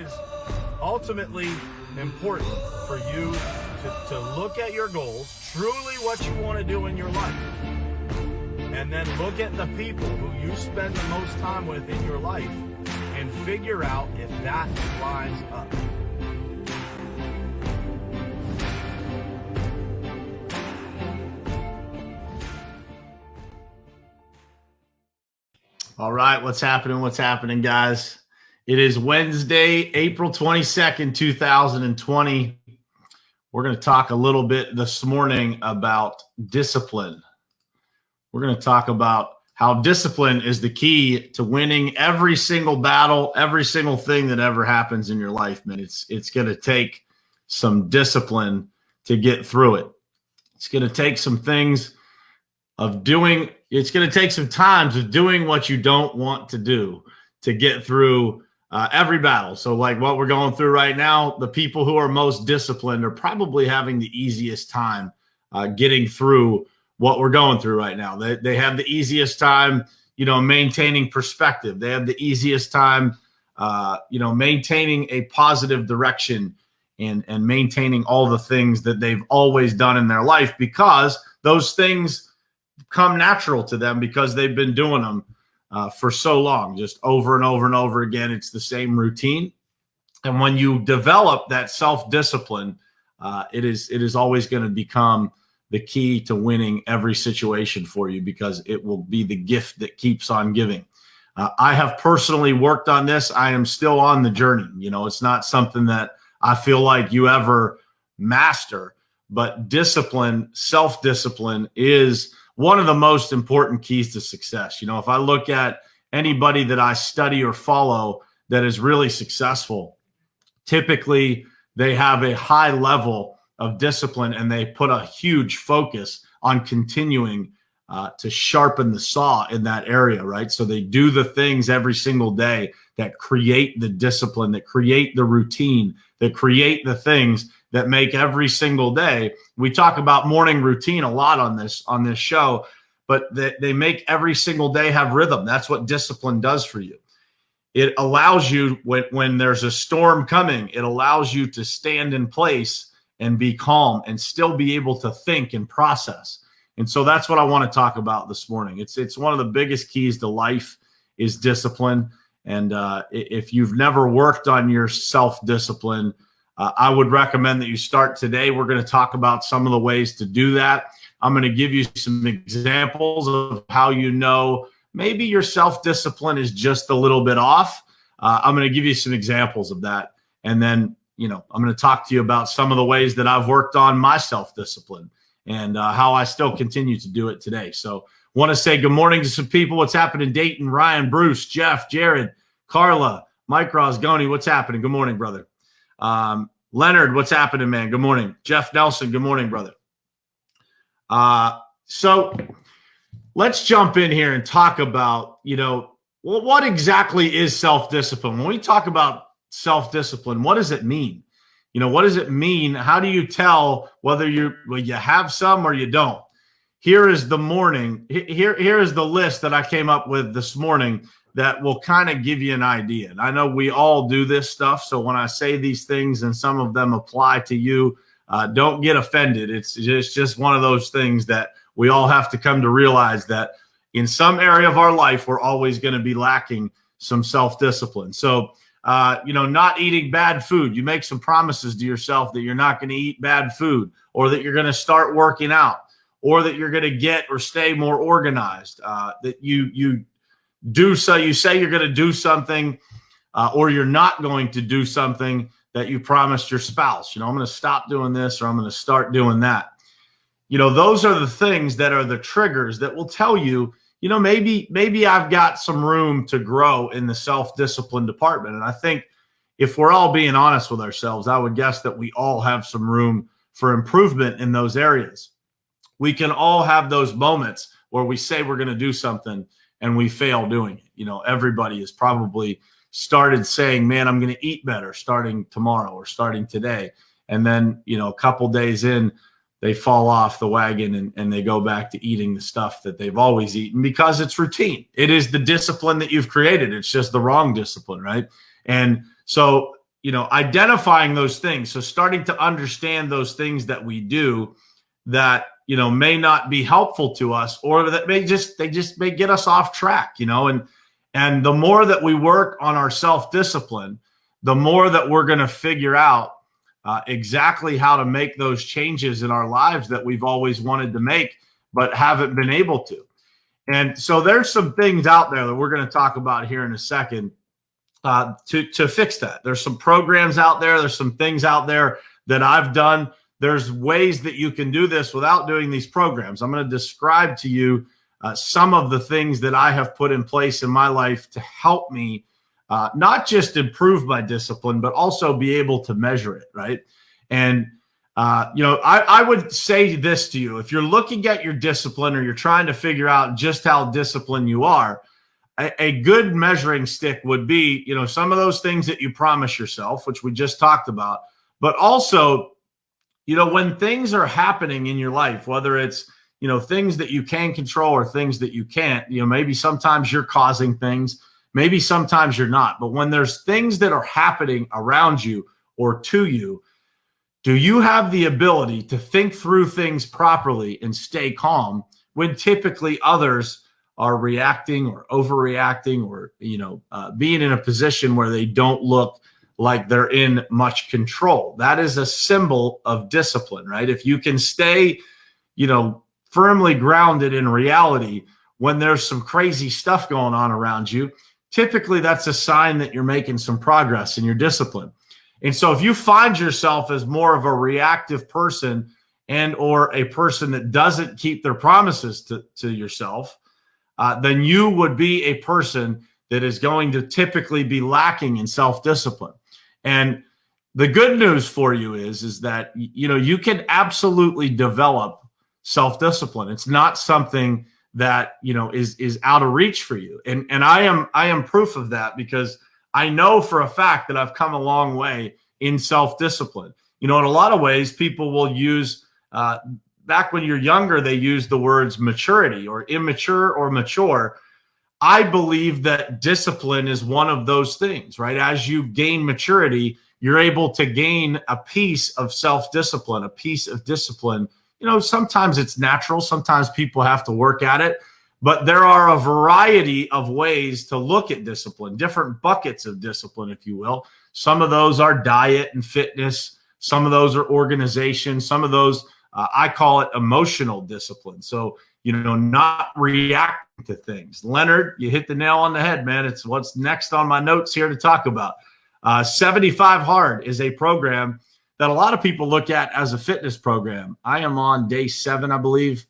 is ultimately important for you to look at your goals, truly what you want to do in your life, and then look at the people who you spend the most time with in your life and figure out if that lines up. All right, what's happening? What's happening, guys? It is Wednesday, April 22nd, 2020. We're going to talk a little bit this morning about discipline. We're going to talk about how discipline is the key to winning every single battle, every single thing that ever happens in your life, man. It's going to take some discipline to get through it. It's going to take some things of doing. It's going to take some times of doing what you don't want to do to get through every battle. So like what we're going through right now, the people who are most disciplined are probably having the easiest time getting through what we're going through right now. They have the easiest time, maintaining perspective. They have the easiest time, maintaining a positive direction and maintaining all the things that they've always done in their life, because those things come natural to them because they've been doing them for so long, just over and over and over again. It's the same routine. And when you develop that self-discipline, it is always going to become the key to winning every situation for you, because it will be the gift that keeps on giving. I have personally worked on this. I am still on the journey. It's not something that I feel like you ever master, but discipline, self-discipline is one of the most important keys to success. If I look at anybody that I study or follow that is really successful, typically they have a high level of discipline and they put a huge focus on continuing to sharpen the saw in that area, right? So they do the things every single day that create the discipline, that create the routine, that create the things that make every single day. We talk about morning routine a lot on this show, but they make every single day have rhythm. That's what discipline does for you. It allows you, when there's a storm coming, it allows you to stand in place and be calm and still be able to think and process. And so that's what I want to talk about this morning. It's one of the biggest keys to life is discipline. And if you've never worked on your self-discipline, I would recommend that you start today. We're going to talk about some of the ways to do that. I'm going to give you some examples of how maybe your self-discipline is just a little bit off. I'm going to give you some examples of that. And then, I'm going to talk to you about some of the ways that I've worked on my self-discipline and how I still continue to do it today. So want to say good morning to some people. What's happening? Dayton, Ryan, Bruce, Jeff, Jared, Carla, Mike Rosgoni. What's happening? Good morning, brother. Leonard, what's happening, man? Good morning. Jeff Nelson, good morning, brother. So let's jump in here and talk about, what exactly is self-discipline? When we talk about self-discipline, what does it mean? What does it mean? How do you tell whether you have some or you don't? Here is the list that I came up with this morning that will kind of give you an idea. And I know we all do this stuff. So when I say these things and some of them apply to you, don't get offended. It's just one of those things that we all have to come to realize that in some area of our life, we're always going to be lacking some self-discipline. So, not eating bad food. You make some promises to yourself that you're not going to eat bad food, or that you're going to start working out, or that you're going to get or stay more organized, that you do so. You say you're going to do something, or you're not going to do something that you promised your spouse. I'm going to stop doing this, or I'm going to start doing that. Those are the things that are the triggers that will tell you, maybe I've got some room to grow in the self-discipline department. And I think if we're all being honest with ourselves, I would guess that we all have some room for improvement in those areas. We can all have those moments where we say we're going to do something and we fail doing it. Everybody has probably started saying, man, I'm going to eat better starting tomorrow or starting today. And then, a couple days in, they fall off the wagon and they go back to eating the stuff that they've always eaten because it's routine. It is the discipline that you've created. It's just the wrong discipline, right? And so identifying those things. So starting to understand those things that we do that, may not be helpful to us, or that they just may get us off track, and the more that we work on our self-discipline, the more that we're going to figure out exactly how to make those changes in our lives that we've always wanted to make, but haven't been able to. And so there's some things out there that we're going to talk about here in a second to fix that. There's some programs out there. There's some things out there that I've done. There's ways that you can do this without doing these programs. I'm going to describe to you some of the things that I have put in place in my life to help me not just improve my discipline, but also be able to measure it, right? And, I would say this to you. If you're looking at your discipline or you're trying to figure out just how disciplined you are, a good measuring stick would be, some of those things that you promise yourself, which we just talked about, but also, when things are happening in your life, whether it's, things that you can control or things that you can't, maybe sometimes you're causing things, maybe sometimes you're not. But when there's things that are happening around you or to you, do you have the ability to think through things properly and stay calm when typically others are reacting or overreacting or, being in a position where they don't look like they're in much control? That is a symbol of discipline, right? If you can stay, firmly grounded in reality when there's some crazy stuff going on around you, typically that's a sign that you're making some progress in your discipline. And so if you find yourself as more of a reactive person and or a person that doesn't keep their promises to yourself, then you would be a person that is going to typically be lacking in self-discipline. And the good news for you is that, you can absolutely develop self-discipline. It's not something that, is out of reach for you. And I am proof of that, because I know for a fact that I've come a long way in self-discipline. In a lot of ways, people will use, back when you're younger, they use the words maturity or immature or mature. I believe that discipline is one of those things, right? As you gain maturity, you're able to gain a piece of self-discipline, a piece of discipline. Sometimes it's natural. Sometimes people have to work at it. But there are a variety of ways to look at discipline, different buckets of discipline, if you will. Some of those are diet and fitness. Some of those are organization. Some of those, I call it emotional discipline. So, not reacting to things. Leonard, you hit the nail on the head, man. It's what's next on my notes here to talk about. 75 Hard is a program that a lot of people look at as a fitness program. I am on day 7, I believe,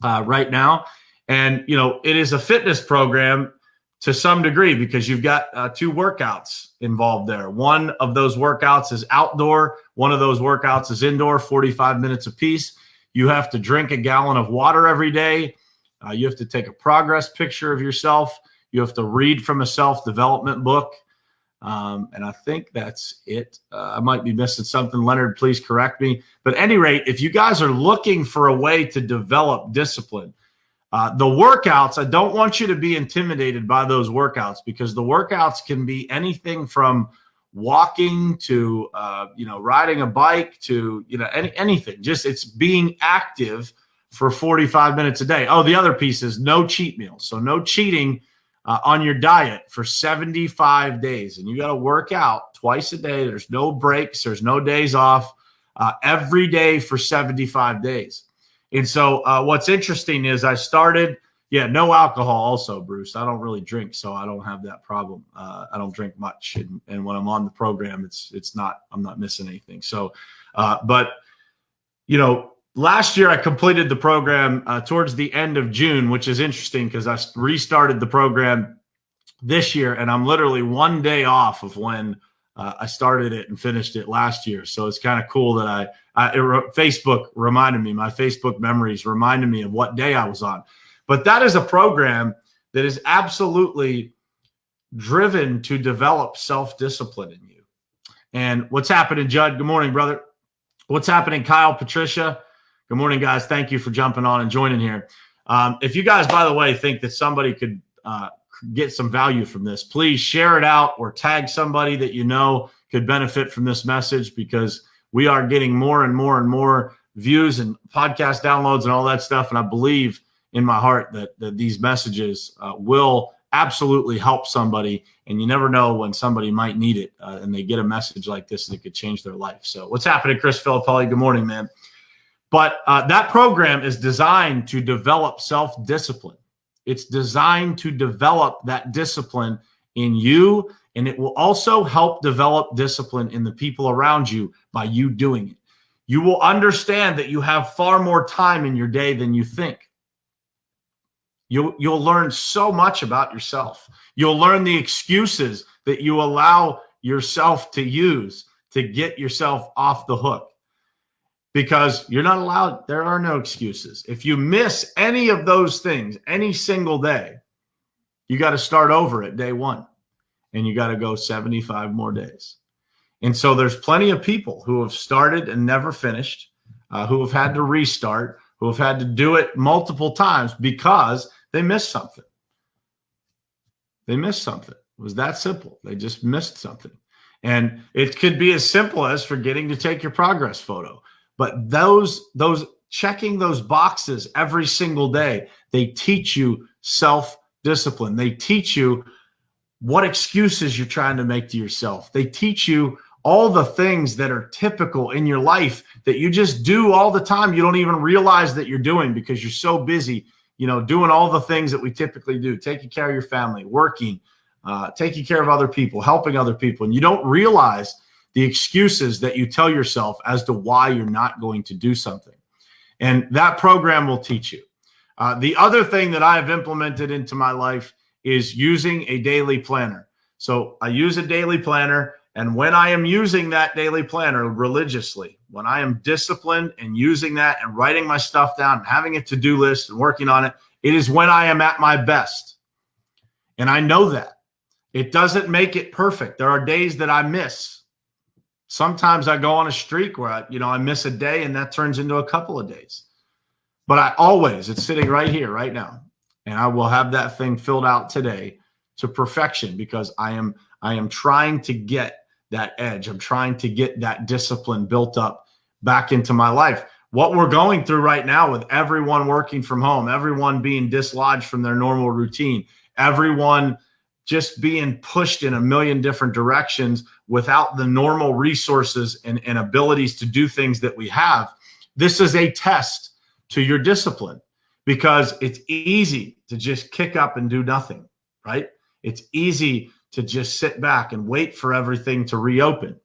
right now. And, it is a fitness program to some degree because you've got 2 workouts involved there. One of those workouts is outdoor. One of those workouts is indoor, 45 minutes apiece. You have to drink a gallon of water every day. You have to take a progress picture of yourself. You have to read from a self-development book. And I think that's it. I might be missing something. Leonard, please correct me. But at any rate, if you guys are looking for a way to develop discipline, the workouts, I don't want you to be intimidated by those workouts, because the workouts can be anything from walking to, riding a bike to, anything. Just it's being active for 45 minutes a day. Oh, the other piece is no cheat meals. So no cheating on your diet for 75 days. And you got to work out twice a day. There's no breaks. There's no days off, every day for 75 days. And so what's interesting is I started, no alcohol also, Bruce. I don't really drink, so I don't have that problem. I don't drink much. And when I'm on the program, I'm not missing anything. So, last year I completed the program towards the end of June, which is interesting because I restarted the program this year, and I'm literally one day off of when I started it and finished it last year. So it's kind of cool that Facebook reminded me, my Facebook memories reminded me of what day I was on. But that is a program that is absolutely driven to develop self-discipline in you. And what's happening, Judd? Good morning, brother. What's happening, Kyle, Patricia? Good morning, guys. Thank you for jumping on and joining here. If you guys, by the way, think that somebody could get some value from this, please share it out or tag somebody that you know could benefit from this message, because we are getting more and more and more views and podcast downloads and all that stuff. And I believe in my heart that these messages will absolutely help somebody. And you never know when somebody might need it and they get a message like this that could change their life. So what's happening, Chris Filippelli? Good morning, man. But that program is designed to develop self-discipline. It's designed to develop that discipline in you, and it will also help develop discipline in the people around you by you doing it. You will understand that you have far more time in your day than you think. You'll learn so much about yourself. You'll learn the excuses that you allow yourself to use to get yourself off the hook, because you're not allowed. There are no excuses. If you miss any of those things any single day, you got to start over at day one, and you got to go 75 more days. And so there's plenty of people who have started and never finished, who have had to restart, who have had to do it multiple times because they missed something. They missed something. It was that simple. They just missed something. And it could be as simple as forgetting to take your progress photo. But those checking those boxes every single day, they teach you self-discipline. They teach you what excuses you're trying to make to yourself. They teach you all the things that are typical in your life that you just do all the time. You don't even realize that you're doing because you're so busy, doing all the things that we typically do, taking care of your family, working, taking care of other people, helping other people. And you don't realize the excuses that you tell yourself as to why you're not going to do something. And that program will teach you. The other thing that I have implemented into my life is using a daily planner. So I use a daily planner, and when I am using that daily planner religiously, when I am disciplined and using that and writing my stuff down and having a to-do list and working on it, it is when I am at my best. And I know that. It doesn't make it perfect. There are days that I miss. Sometimes I go on a streak where I miss a day, and that turns into a couple of days. But it's sitting right here, right now. And I will have that thing filled out today to perfection, because I am trying to get that edge. I'm trying to get that discipline built up back into my life. What we're going through right now with everyone working from home, everyone being dislodged from their normal routine, everyone just being pushed in a million different directions without the normal resources and abilities to do things that we have. This is a test to your discipline, because it's easy to just kick up and do nothing, right? It's easy to just sit back and wait for everything to reopen.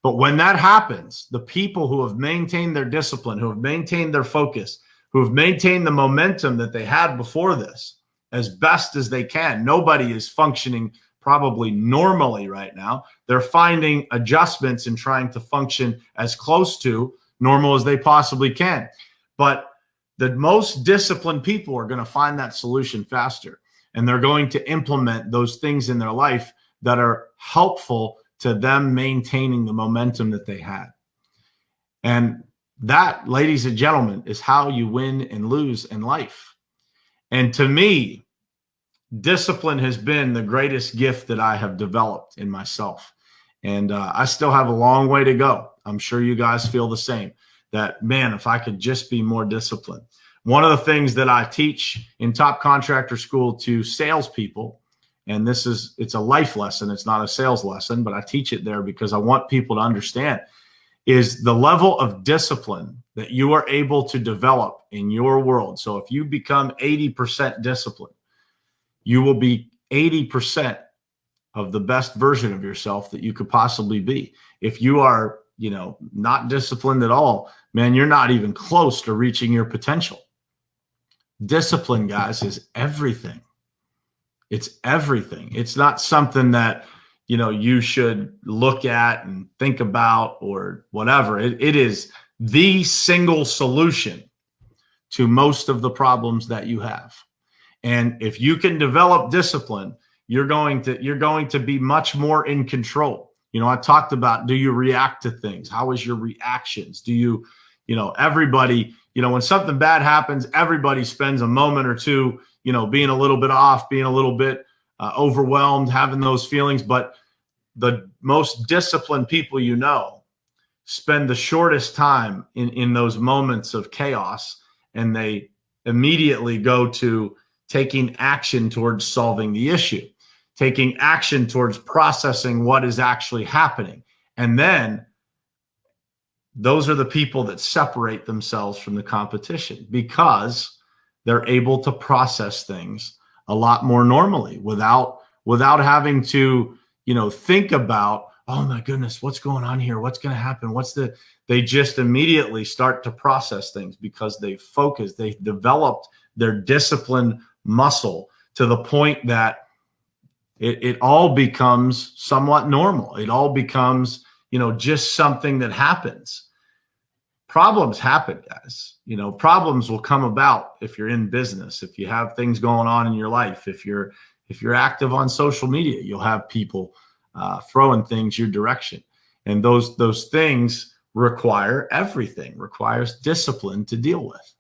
But when that happens, the people who have maintained their discipline, who have maintained their focus, who have maintained the momentum that they had before this as best as they can, nobody is functioning probably normally right now. They're finding adjustments and trying to function as close to normal as they possibly can. But the most disciplined people are going to find that solution faster. And they're going to implement those things in their life that are helpful to them maintaining the momentum that they had. And that, ladies and gentlemen, is how you win and lose in life. And to me, discipline has been the greatest gift that I have developed in myself. And I still have a long way to go. I'm sure you guys feel the same, that, man, if I could just be more disciplined. One of the things that I teach in Top Contractor School to salespeople, and it's a life lesson, it's not a sales lesson, but I teach it there because I want people to understand, is the level of discipline that you are able to develop in your world. So if you become 80% disciplined, you will be 80% of the best version of yourself that you could possibly be. If you are, not disciplined at all, man, you're not even close to reaching your potential. Discipline, guys, is everything. It's everything. It's not something that, you should look at and think about or whatever. It is the single solution to most of the problems that you have. And if you can develop discipline, you're going to be much more in control. I talked about, do you react to things? How is your reactions? Do you, everybody, when something bad happens, everybody spends a moment or two, being a little bit off, being a little bit overwhelmed, having those feelings. But the most disciplined people you know spend the shortest time in those moments of chaos, and they immediately go to taking action towards solving the issue, taking action towards processing what is actually happening. And then those are the people that separate themselves from the competition, because they're able to process things a lot more normally without having to, think about, oh my goodness, what's going on here? What's going to happen? They just immediately start to process things because they focus, they developed their discipline muscle to the point that it all becomes somewhat normal. It all becomes, just something that happens. Problems happen, guys. Problems will come about if you're in business, if you have things going on in your life, if you're active on social media, you'll have people throwing things your direction. And those things requires discipline to deal with.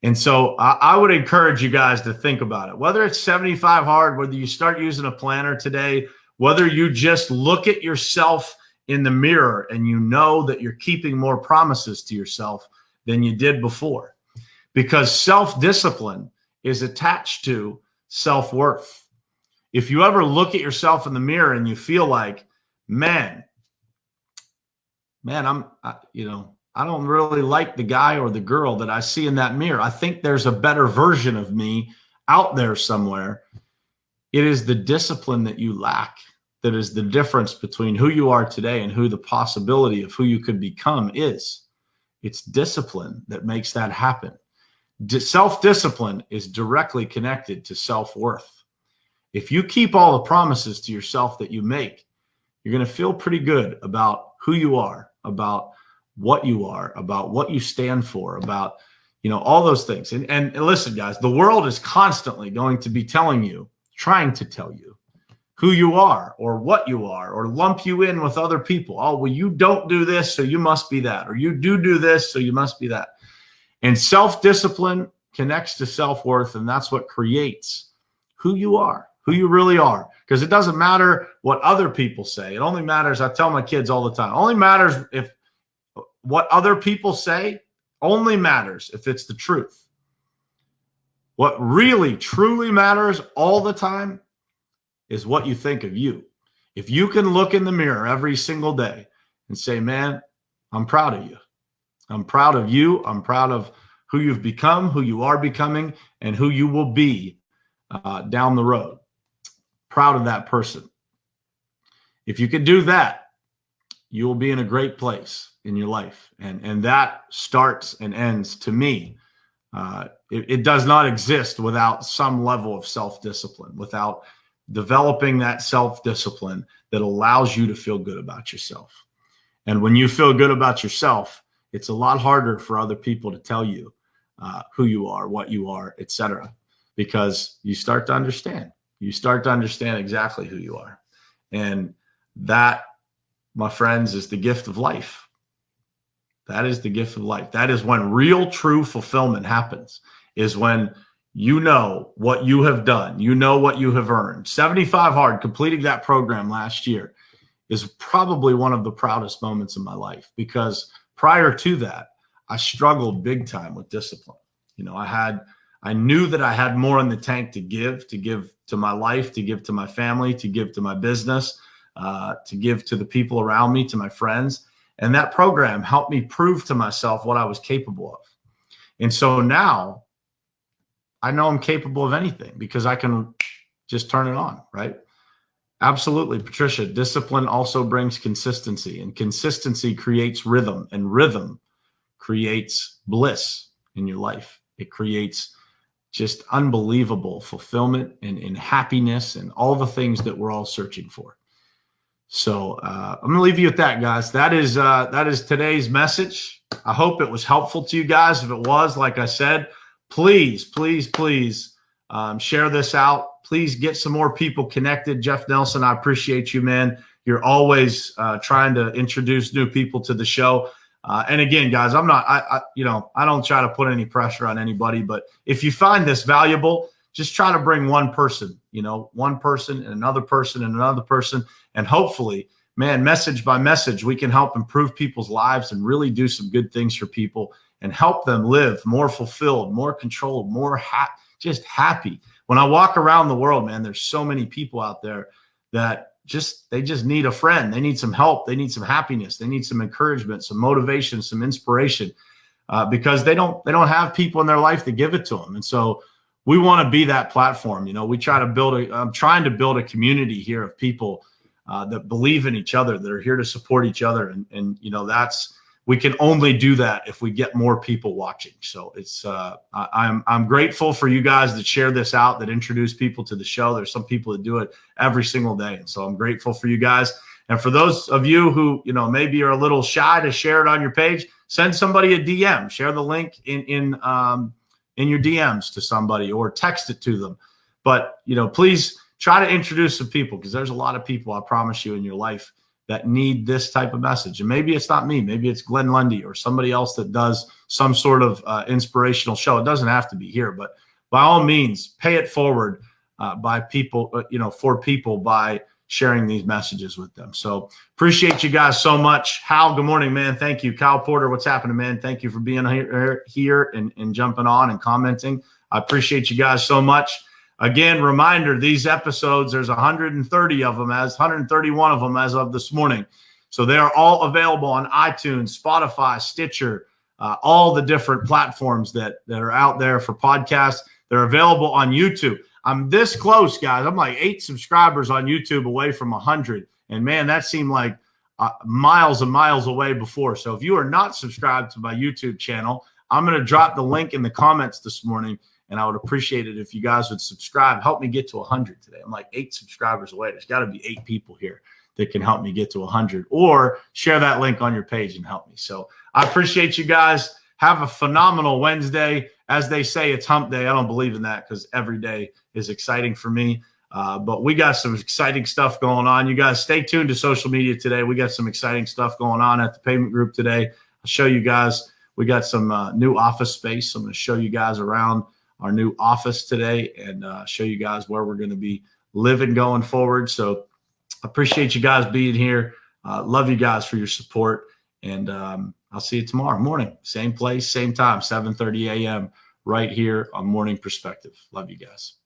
And so I would encourage you guys to think about it, whether it's 75 hard, whether you start using a planner today, whether you just look at yourself in the mirror and you know that you're keeping more promises to yourself than you did before, because self-discipline is attached to self-worth. If you ever look at yourself in the mirror and you feel like, man, I don't really like the guy or the girl that I see in that mirror. I think there's a better version of me out there somewhere. It is the discipline that you lack that is the difference between who you are today and who the possibility of who you could become is. It's discipline that makes that happen. Self-discipline is directly connected to self-worth. If you keep all the promises to yourself that you make, you're going to feel pretty good about who you are, about what you are, about what you stand for, about, all those things. And listen, guys, the world is constantly going to be trying to tell you who you are or what you are, or lump you in with other people. Oh, well, you don't do this, so you must be that. Or you do this, so you must be that. And self-discipline connects to self-worth, and that's what creates who you are, who you really are. Because it doesn't matter what other people say. It only matters, I tell my kids all the time, only matters if what other people say only matters if it's the truth. What really, truly matters all the time is what you think of you. If you can look in the mirror every single day and say, man, I'm proud of you. I'm proud of you. I'm proud of who you've become, who you are becoming, and who you will be down the road. Proud of that person. If you can do that, you will be in a great place in your life. And that starts and ends, to me, it does not exist without some level of self-discipline, without developing that self-discipline that allows you to feel good about yourself. And when you feel good about yourself, it's a lot harder for other people to tell you who you are, what you are, etc., because you start to understand. You start to understand exactly who you are. And that, my friends, is the gift of life. That is the gift of life. That is when real, true fulfillment happens, is when you know what you have done. You know what you have earned. 75 Hard, completing that program last year, is probably one of the proudest moments of my life, because prior to that, I struggled big time with discipline. I knew that I had more in the tank to give to my life, to give to my family, to give to my business, to give to the people around me, to my friends. And that program helped me prove to myself what I was capable of. And so now I know I'm capable of anything because I can just turn it on, right? Absolutely, Patricia. Discipline also brings consistency, and consistency creates rhythm, and rhythm creates bliss in your life. It creates just unbelievable fulfillment and happiness and all the things that we're all searching for. So I'm going to leave you with that, guys. That is today's message. I hope it was helpful to you guys. If it was, like I said, please share this out. Please get some more people connected. Jeff Nelson, I appreciate you, man. You're always trying to introduce new people to the show. And again, guys, I don't try to put any pressure on anybody, but if you find this valuable, just try to bring one person, one person and another person and another person. And hopefully, man, message by message, we can help improve people's lives and really do some good things for people and help them live more fulfilled, more controlled, more just happy. When I walk around the world, man, there's so many people out there that they just need a friend. They need some help. They need some happiness. They need some encouragement, some motivation, some inspiration, because they don't have people in their life to give it to them. And so we want to be that platform. We try to I'm trying to build a community here of people that believe in each other, that are here to support each other. And we can only do that if we get more people watching. So it's I'm grateful for you guys that share this out, that introduce people to the show. There's some people that do it every single day. And so I'm grateful for you guys. And for those of you who, maybe are a little shy to share it on your page, send somebody a DM, share the link in your DMs to somebody or text it to them. But, please try to introduce some people, because there's a lot of people, I promise you, in your life that need this type of message. And maybe it's not me, maybe it's Glenn Lundy or somebody else that does some sort of inspirational show. It doesn't have to be here, but by all means, pay it forward by people, for people by sharing these messages with them. So appreciate you guys so much. Hal, good morning, man. Thank you. Kyle Porter, what's happening, man? Thank you for being here and jumping on and commenting. I appreciate you guys so much. Again, reminder, these episodes, there's 131 of them as of this morning. So they are all available on iTunes, Spotify, Stitcher, all the different platforms that are out there for podcasts. They're available on YouTube. I'm this close, guys. I'm like 8 subscribers on YouTube away from 100. And, man, that seemed like miles and miles away before. So if you are not subscribed to my YouTube channel, I'm going to drop the link in the comments this morning. And I would appreciate it if you guys would subscribe. Help me get to 100 today. I'm like 8 subscribers away. There's got to be 8 people here that can help me get to 100. Or share that link on your page and help me. So I appreciate you guys. Have a phenomenal Wednesday. As they say, it's hump day. I don't believe in that, because every day is exciting for me. But we got some exciting stuff going on. You guys stay tuned to social media today. We got some exciting stuff going on at the Pavement Group today. I'll show you guys. We got some new office space. I'm going to show you guys around our new office today and show you guys where we're going to be living going forward. So appreciate you guys being here. Love you guys for your support. And I'll see you tomorrow morning. Same place, same time, 7:30 a.m. right here on Morning Perspective. Love you guys.